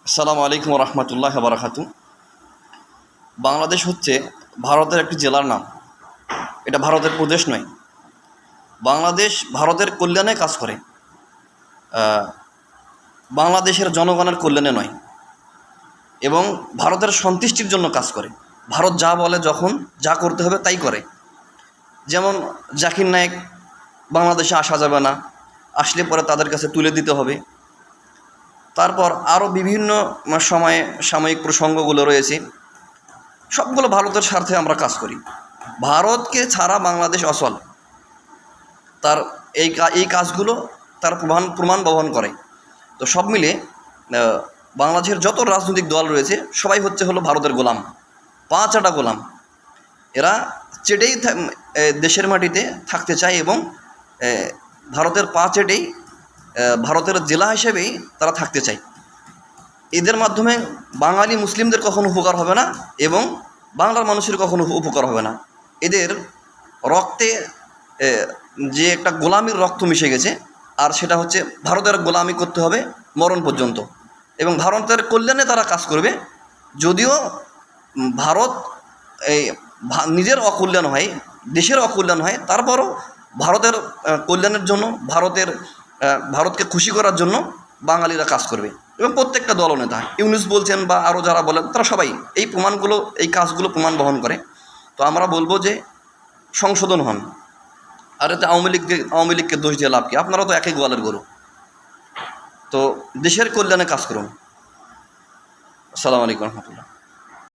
আসসালামু আলাইকুম রহমতুল্লাহ বারাকাতু। বাংলাদেশ হচ্ছে ভারতের একটি জেলার নাম। এটা ভারতের প্রদেশ নয়। বাংলাদেশ ভারতের কল্যাণে কাজ করে, বাংলাদেশের জনগণের কল্যাণে নয়, এবং ভারতের সন্তুষ্টির জন্য কাজ করে। ভারত যা বলে, যখন যা করতে হবে তাই করে। যেমন জাকির নায়েক বাংলাদেশে আসা যাবে না, আসলে পরে তাদের কাছে তুলে দিতে হবে। তারপর আরও বিভিন্ন সময়ে সাময়িক প্রসঙ্গগুলো রয়েছে, সবগুলো ভারতের স্বার্থে আমরা কাজ করি। ভারতকে ছাড়া বাংলাদেশ অচল। তার এই কাজগুলো তার প্রমাণ বহন করে। তো সব মিলে বাংলাদেশের যত রাজনৈতিক দল রয়েছে সবাই হলো ভারতের গোলাম, পাঁচাটা গোলাম। এরা চেটেই দেশের মাটিতে থাকতে চায়, এবং ভারতের চেটেই ভারতের জেলা হিসেবেই তারা থাকতে চায়। এদের মাধ্যমে বাঙালি মুসলিমদের কখনো উপকার হবে না, এবং বাংলার মানুষের কখনো উপকার হবে না। এদের রক্তে যে একটা গোলামির রক্ত মিশে গেছে, আর সেটা হচ্ছে ভারতের গোলামি করতে হবে মরণ পর্যন্ত, এবং ভারতের কল্যাণে তারা কাজ করবে। যদিও ভারত নিজের অকল্যাণ হয়, দেশের অকল্যাণ হয়, তারপরও ভারতের কল্যাণের জন্য, ভারতকে খুশি করার জন্য বাঙালিরা কাজ করবে। এবং প্রত্যেকটা দলনেতা, ইউনূস বলছেন বা আরও যারা বলেন, তারা সবাই এই কাজগুলো প্রমাণ বহন করে। তো আমরা বলবো যে সংশোধন হন। আর এতে আওয়ামী লীগকে দোষ দিয়ে লাভ কি? আপনারা তো একই গোয়ালের গরু। তো দেশের কল্যাণে কাজ করুন। আসসালামু আলাইকুম রহমতুল্লাহ।